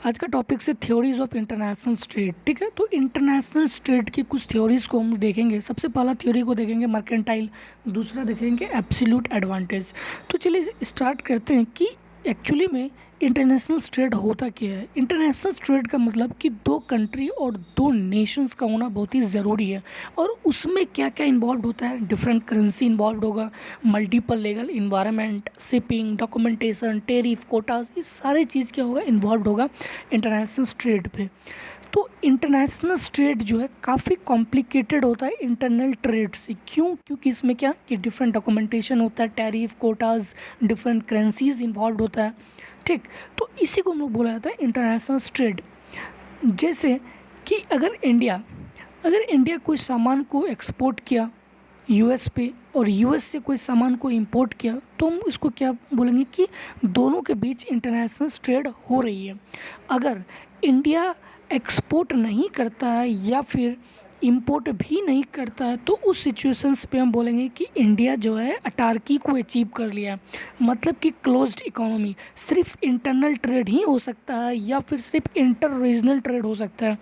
आज का टॉपिक से थ्योरीज ऑफ इंटरनेशनल ट्रेड। ठीक है, तो इंटरनेशनल ट्रेड की कुछ थ्योरीज को हम देखेंगे। सबसे पहला थ्योरी को देखेंगे मर्केंटाइल, दूसरा देखेंगे एब्सोल्यूट एडवांटेज। तो चलिए स्टार्ट करते हैं कि एक्चुअली में इंटरनेशनल ट्रेड होता क्या है। इंटरनेशनल ट्रेड का मतलब कि दो कंट्री और दो नेशंस का होना बहुत ही ज़रूरी है, और उसमें क्या क्या इन्वॉल्व होता है। डिफरेंट करेंसी इन्वॉल्व होगा, multiple legal environment, shipping, documentation, tariff, Kota's, इस सारे चीज़ क्या होगा, इन्वॉल्व होगा इंटरनेशनल ट्रेड पे। तो इंटरनेशनल ट्रेड जो है काफ़ी कॉम्प्लिकेटेड होता है इंटरनल ट्रेड से। क्यों? क्योंकि इसमें क्या कि डिफरेंट डॉक्यूमेंटेशन होता है, tariff, Kota's, different currencies involve होता है। ठीक, तो इसी को हम लोग बोला जाता है इंटरनेशनल ट्रेड। जैसे कि अगर इंडिया कोई सामान को एक्सपोर्ट किया यूएस पे, और यूएस से कोई सामान को इंपोर्ट किया, तो हम इसको क्या बोलेंगे कि दोनों के बीच इंटरनेशनल ट्रेड हो रही है। अगर इंडिया एक्सपोर्ट नहीं करता है या फिर इंपोर्ट भी नहीं करता है, तो उस सिचुएशंस पे हम बोलेंगे कि इंडिया जो है अटार्की को अचीव कर लिया। मतलब कि क्लोज्ड इकोनॉमी, सिर्फ इंटरनल ट्रेड ही हो सकता है या फिर सिर्फ इंटर रीजनल ट्रेड हो सकता है।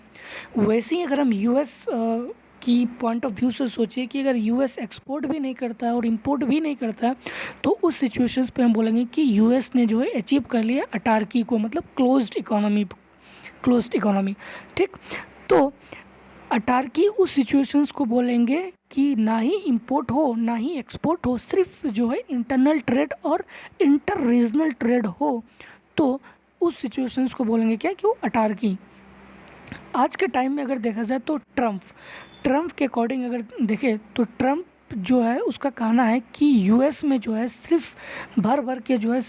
वैसे ही अगर हम यूएस की पॉइंट ऑफ व्यू से सोचिए कि अगर यूएस एक्सपोर्ट भी नहीं करता है और इंपोर्ट भी नहीं करता है, तो उस सिचुएशंस पे हम बोलेंगे कि यूएस ने जो है अचीव कर लिया अटार्की को, मतलब क्लोज्ड इकोनॉमी। ठीक, तो अटार्की उस सिचुएशंस को बोलेंगे कि ना ही इंपोर्ट हो ना ही एक्सपोर्ट हो, सिर्फ जो है इंटरनल ट्रेड और इंटर रीजनल ट्रेड हो, तो उस सिचुएशंस को बोलेंगे क्या कि वो अटार्की। आज के टाइम में अगर देखा जाए तो ट्रम्प के अकॉर्डिंग अगर देखें तो ट्रम्प जो है उसका कहना है कि यूएस में जो है सिर्फ भर के जो है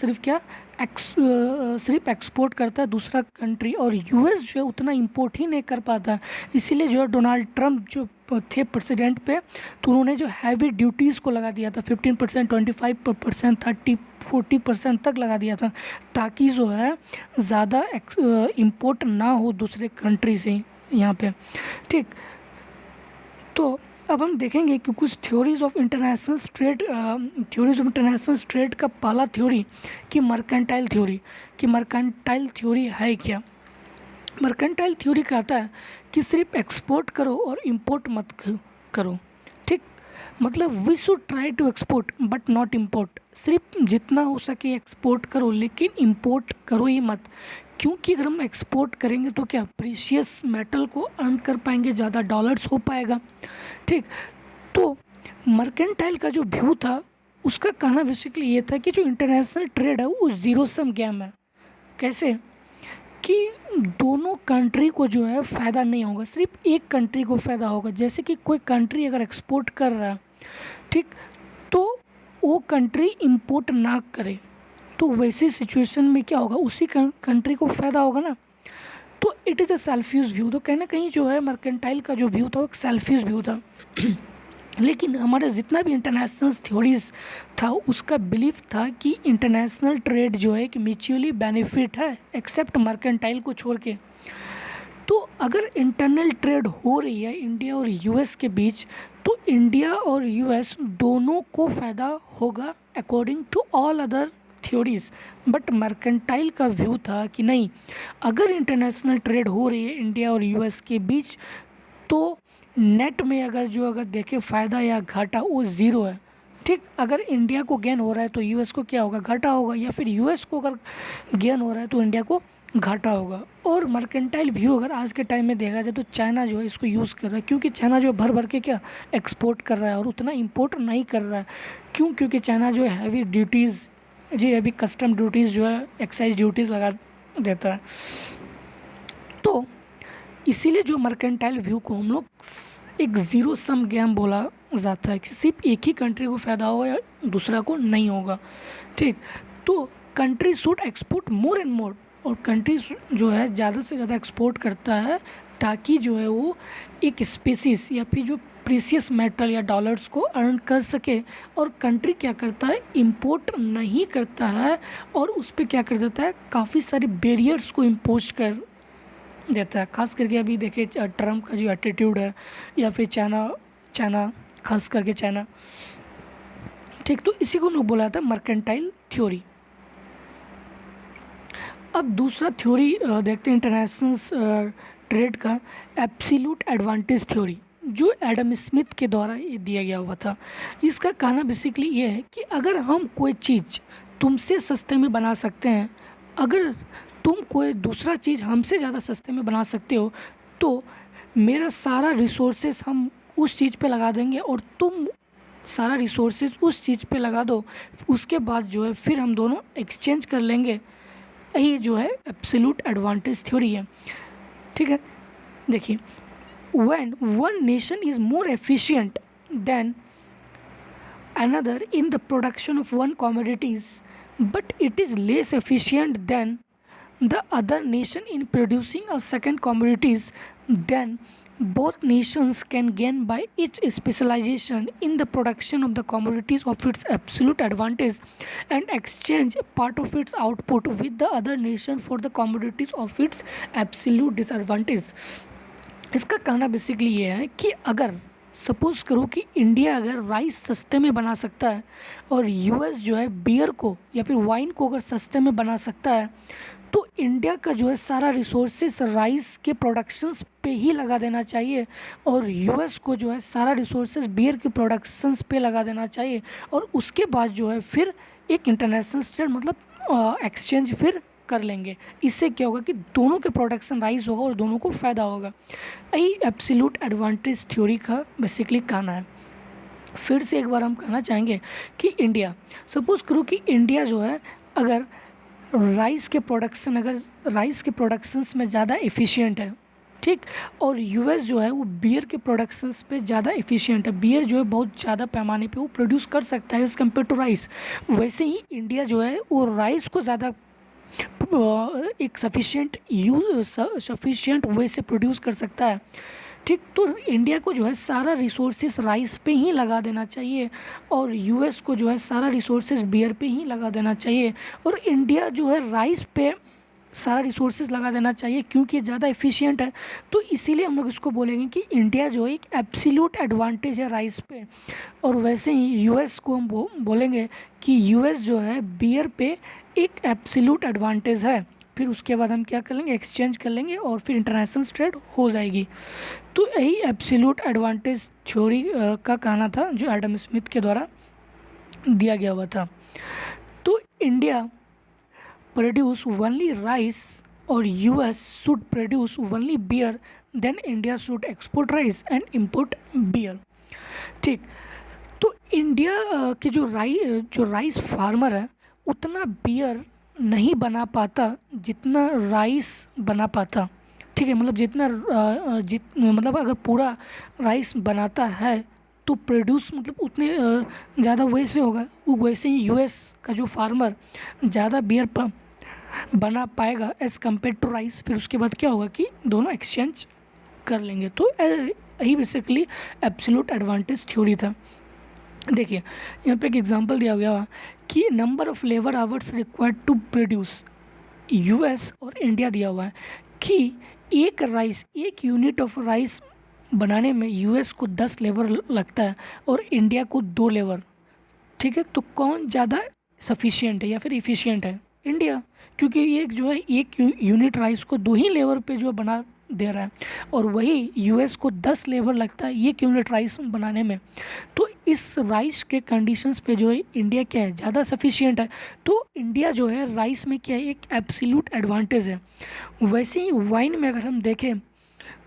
सिर्फ एक्सपोर्ट करता है दूसरा कंट्री, और यूएस जो है उतना इंपोर्ट ही नहीं कर पाता। इसीलिए जो है डोनाल्ड ट्रम्प जो थे प्रेसिडेंट पे, तो उन्होंने जो हैवी ड्यूटीज़ को लगा दिया था 15%, 25%, 30-40% तक लगा दिया था, ताकि जो है ज़्यादा इंपोर्ट ना हो दूसरे कंट्री से यहाँ पे। ठीक, तो अब हम देखेंगे कि कुछ थ्योरीज ऑफ इंटरनेशनल ट्रेड का पहला थ्योरी कि मर्केंटाइल थ्योरी है क्या। मर्केंटाइल थ्योरी कहता है कि सिर्फ एक्सपोर्ट करो और इंपोर्ट मत करो। ठीक, मतलब we should try to export but not import. सिर्फ जितना हो सके एक्सपोर्ट करो, लेकिन इंपोर्ट करो ही मत। क्योंकि अगर हम एक्सपोर्ट करेंगे तो क्या प्रीशियस मेटल को अर्न कर पाएंगे, ज़्यादा डॉलर्स हो पाएगा। ठीक, तो मर्केंटाइल का जो व्यू था उसका कहना बेसिकली ये था कि जो इंटरनेशनल ट्रेड है वो जीरो सम गेम है। कैसे कि दोनों कंट्री को जो है फ़ायदा नहीं होगा, सिर्फ एक कंट्री को फ़ायदा होगा। जैसे कि कोई कंट्री अगर एक्सपोर्ट कर रहा है, ठीक, तो वो कंट्री इंपोर्ट ना करे, तो वैसी सिचुएशन में क्या होगा, उसी कंट्री को फ़ायदा होगा ना। तो it is a selfish view. तो कहीं ना कहीं जो है मर्केंटाइल का जो व्यू था वो एक सेल्फिश व्यू था। लेकिन हमारा जितना भी इंटरनेशनल थ्योरीज था उसका बिलीफ था कि इंटरनेशनल ट्रेड जो है कि म्यूचुअली बेनिफिट है, एक्सेप्ट मर्केंटाइल को छोड़ के। तो अगर इंटरनल ट्रेड हो रही है इंडिया और यूएस के बीच, तो इंडिया और यूएस दोनों को फ़ायदा होगा according to all other theories. But mercantile का व्यू था कि नहीं, अगर इंटरनेशनल ट्रेड हो रही है इंडिया और यूएस के बीच, तो नेट में अगर देखें फ़ायदा या घाटा वो ज़ीरो है। ठीक, अगर इंडिया को गेन हो रहा है तो यूएस को क्या होगा, घाटा होगा, या फिर यूएस को अगर गेन हो रहा है तो इंडिया को घाटा होगा। और मर्केंटाइल व्यू अगर आज के टाइम में देखा जाए तो चाइना जो है इसको यूज़ कर रहा है, क्योंकि चाइना जो है भर के क्या एक्सपोर्ट कर रहा है और उतना इंपोर्ट नहीं कर रहा है। क्यों? क्योंकि चाइना जो है हैवी ड्यूटीज़, जी अभी कस्टम ड्यूटीज़ जो है एक्साइज ड्यूटीज़ लगा देता है। तो इसीलिए जो मर्केंटाइल व्यू को हम लोग एक ज़ीरो सम गेम बोला जाता है कि सिर्फ एक ही कंट्री को फ़ायदा होगा या दूसरा को नहीं होगा। ठीक, तो country should export more and more, और कंट्री जो है ज़्यादा से ज़्यादा एक्सपोर्ट करता है ताकि जो है वो एक स्पेसिस या फिर जो प्रीसियस मेटल या डॉलर्स को अर्न कर सके। और कंट्री क्या करता है, इंपोर्ट नहीं करता है, और उस पर क्या कर देता है, काफ़ी सारे बैरियर्स को इम्पोज कर देता है। खास करके अभी देखिए ट्रम्प का जो एटीट्यूड है, या फिर चाइना खास करके चाइना। ठीक, तो इसी को हम लोग बोला था मर्केंटाइल थ्योरी। अब दूसरा थ्योरी देखते हैं इंटरनेशनल ट्रेड का, एब्सोल्यूट एडवांटेज थ्योरी, जो एडम स्मिथ के द्वारा ये दिया गया हुआ था। इसका कहना बेसिकली ये है कि अगर हम कोई चीज़ तुमसे सस्ते में बना सकते हैं, अगर तुम कोई दूसरा चीज़ हमसे ज़्यादा सस्ते में बना सकते हो, तो मेरा सारा रिसोर्सेज हम उस चीज़ पे लगा देंगे और तुम सारा रिसोर्सेज उस चीज़ पे लगा दो, उसके बाद जो है फिर हम दोनों एक्सचेंज कर लेंगे। यही जो है एब्सोल्यूट एडवांटेज थ्योरी है। ठीक है, देखिए, when one nation is more efficient then another in the production of one commodities, but it is less efficient than the other nation in producing a second commodities, then both nations can gain by each specialization in the production of the commodities of its absolute advantage and exchange part of its output with the other nation for the commodities of its absolute disadvantage। इसका कहना basically ये है कि अगर suppose करो कि India अगर rice सस्ते में बना सकता है और यूएस जो है बियर को या फिर वाइन को अगर सस्ते में बना सकता है, तो इंडिया का जो है सारा रिसोर्सेस राइस के प्रोडक्शंस पे ही लगा देना चाहिए और यूएस को जो है सारा रिसोर्सेस बियर के प्रोडक्शंस पे लगा देना चाहिए। और उसके बाद जो है फिर एक इंटरनेशनल ट्रेड मतलब एक्सचेंज फिर कर लेंगे। इससे क्या होगा कि दोनों के प्रोडक्शन राइज होगा और दोनों को फ़ायदा होगा। यही एब्सोल्यूट एडवांटेज थ्योरी का बेसिकली कहना है। फिर से एक बार हम कहना चाहेंगे कि इंडिया, सपोज़ करो कि इंडिया जो है अगर राइस के प्रोडक्शंस में ज़्यादा एफिशिएंट है, ठीक, और यूएस जो है वो बियर के प्रोडक्शंस पे ज़्यादा एफिशिएंट है, बियर जो है बहुत ज़्यादा पैमाने पे वो प्रोड्यूस कर सकता है एज़ कम्पेयर टू राइस। वैसे ही इंडिया जो है वो राइस को ज़्यादा एक सफिशिएंट वे से प्रोड्यूस कर सकता है, ठीक। तो इंडिया को जो है सारा रिसोर्सेस राइस पे ही लगा देना चाहिए और यूएस को जो है सारा रिसोर्सेस बियर पे ही लगा देना चाहिए। और इंडिया जो है राइस पे सारा रिसोर्सेज लगा देना चाहिए क्योंकि ये ज़्यादा एफिशिएंट है। तो इसीलिए हम लोग इसको बोलेंगे कि इंडिया जो है एक एब्सोल्यूट एडवांटेज है राइस पे। और वैसे ही यूएस को हम बोलेंगे कि यूएस जो है बियर पे एक एब्सोल्यूट एडवांटेज है। फिर उसके बाद हम क्या कर लेंगे, एक्सचेंज कर लेंगे और फिर इंटरनेशनल ट्रेड हो जाएगी। तो यही एब्सोल्यूट एडवांटेज थ्योरी का कहना था जो एडम स्मिथ के द्वारा दिया गया हुआ था। तो India produce only rice or US should produce only beer, then India should export rice and import beer, ठीक। तो इंडिया के जो राइस फार्मर है उतना बियर नहीं बना पाता जितना राइस बना पाता, ठीक है। मतलब मतलब अगर पूरा राइस बनाता है तो प्रोड्यूस मतलब उतने ज़्यादा वैसे होगा, वैसे ही यूएस का जो फार्मर ज़्यादा बियर बना पाएगा एज़ कम्पेयर टू राइस। फिर उसके बाद क्या होगा कि दोनों एक्सचेंज कर लेंगे। तो यही बेसिकली एब्सोल्यूट एडवांटेज थ्योरी था। देखिए यहाँ पे एक एग्जांपल दिया गया कि number of labour hours required to produce, US और इंडिया दिया हुआ है कि एक यूनिट ऑफ राइस बनाने में यूएस को 10 लेबर लगता है और इंडिया को 2 लेबर, ठीक है। तो कौन ज़्यादा सफिशिएंट है या फिर इफ़िशिएंट है? इंडिया, क्योंकि एक जो है एक यूनिट राइस को 2 ही लेबर पे जो बना दे रहा है और वही यूएस को 10 लेबर लगता है एक यूनिट राइस बनाने में। तो इस राइस के कंडीशंस पे जो है इंडिया क्या है, ज़्यादा सफिशिएंट है। तो इंडिया जो है राइस में क्या है, एक एब्सोल्यूट एडवांटेज है। वैसे ही वाइन में अगर हम देखें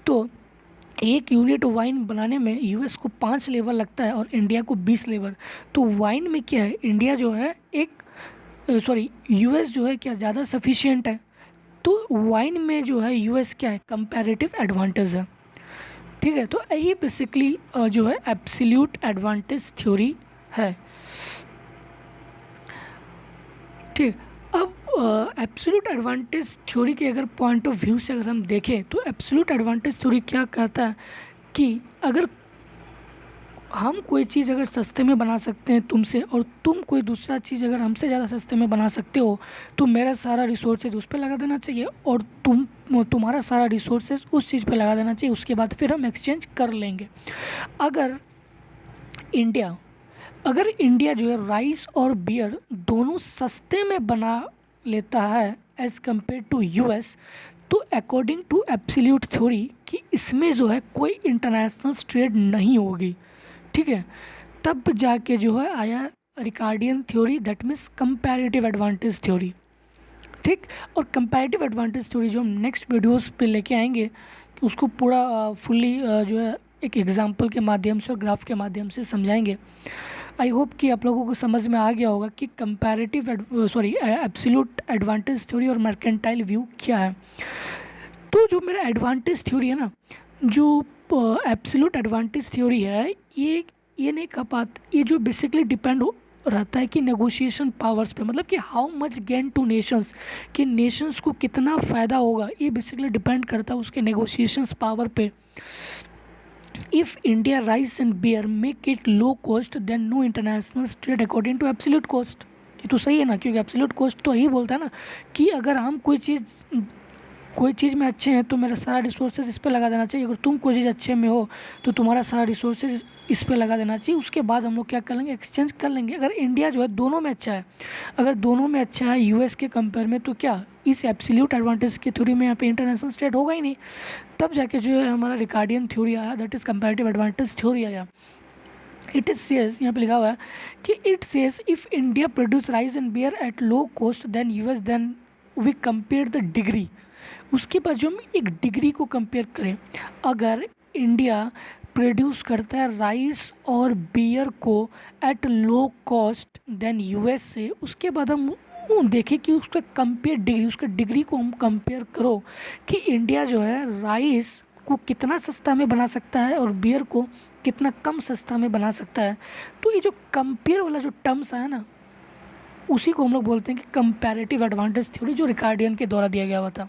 तो एक यूनिट वाइन बनाने में यूएस को 5 लेबर लगता है और इंडिया को 20 लेबर। तो वाइन में क्या है, इंडिया जो है यूएस जो है क्या ज़्यादा सफिशिएंट है। तो वाइन में जो है यूएस क्या है, कंपैरेटिव एडवांटेज है, ठीक है। तो यही बेसिकली जो है एब्सोल्यूट एडवांटेज थ्योरी है, ठीक। अब एब्सोल्यूट एडवांटेज थ्योरी के अगर पॉइंट ऑफ व्यू से अगर हम देखें तो एब्सोल्यूट एडवांटेज थ्योरी क्या कहता है कि अगर हम कोई चीज़ अगर सस्ते में बना सकते हैं तुमसे और तुम कोई दूसरा चीज़ अगर हमसे ज़्यादा सस्ते में बना सकते हो तो मेरा सारा रिसोर्सेज उस पर लगा देना चाहिए और तुम्हारा सारा रिसोर्सेज उस चीज़ पे लगा देना चाहिए। उसके बाद फिर हम एक्सचेंज कर लेंगे। अगर इंडिया जो है राइस और बियर दोनों सस्ते में बना लेता है एज़ कम्पेयर टू यूएस, तो अकॉर्डिंग टू एब्सोल्यूट थ्योरी कि इसमें जो है कोई इंटरनेशनल ट्रेड नहीं होगी, ठीक है। तब जाके जो है आया Ricardian theory, that means comparative advantage theory, ठीक। और कंपैरेटिव एडवांटेज थ्योरी जो हम नेक्स्ट वीडियोस पे लेके आएंगे कि उसको पूरा फुल्ली जो है एक एग्जांपल के माध्यम से और ग्राफ के माध्यम से समझाएंगे। आई होप कि आप लोगों को समझ में आ गया होगा कि कंपैरेटिव एब्सोल्यूट एडवांटेज थ्योरी और मर्केंटाइल व्यू क्या है। तो जो मेरा एडवांटेज थ्योरी है ना, जो एब्सोल्यूट एडवांटेज थ्योरी है, ये नहीं कह पाते, ये जो बेसिकली डिपेंड रहता है कि नेगोशिएशन पावर्स पे, मतलब कि how much gain two nations, कि नेशंस को कितना फ़ायदा होगा, ये बेसिकली डिपेंड करता है उसके नेगोशिएशंस पावर पे। If India rice and beer make it low cost then no international trade according to absolute cost. ये तो सही है ना, क्योंकि एब्सोल्यूट कॉस्ट तो यही बोलता है ना कि अगर हम कोई चीज़ में अच्छे हैं तो मेरा सारा रिसोर्सेज इस पे लगा देना चाहिए, अगर तुम कोई चीज़ अच्छे में हो तो तुम्हारा सारा रिसोर्सेज इस पे लगा देना चाहिए। उसके बाद हम लोग क्या कर लेंगे, एक्सचेंज कर लेंगे। अगर इंडिया जो है दोनों में अच्छा है, अगर दोनों में अच्छा है यूएस के कंपेयर में, तो क्या इस एब्सोल्यूट एडवांटेज की थ्योरी में यहाँ पे इंटरनेशनल ट्रेड होगा ही नहीं। तब जाके जो है हमारा रिकार्डियन थ्योरी आया, that is comparative advantage theory आया। इट इज सेज, यहाँ पे लिखा हुआ है कि it says if India produce rice and beer at low cost then US, then we compare the degree. उसके बाद जो हम एक डिग्री को कंपेयर करें, अगर इंडिया प्रोड्यूस करता है राइस और बियर को at low cost then US से, उसके बाद हम देखें कि उसका कंपेयर डिग्री, उसका डिग्री को हम कंपेयर करो कि इंडिया जो है राइस को कितना सस्ता में बना सकता है और बियर को कितना कम सस्ता में बना सकता है। तो ये जो कंपेयर वाला जो टर्म्स है ना, उसी को हम लोग बोलते हैं कि कंपैरेटिव एडवांटेज थ्योरी, जो रिकार्डियन के द्वारा दिया गया हुआ था,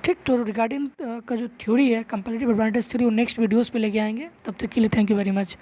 ठीक। तो रिकार्डियन का जो थ्योरी है कंपैरेटिव एडवांटेज थ्योरी, वो नेक्स्ट वीडियोस पे लेके आएंगे। तब तक के लिए थैंक यू वेरी मच।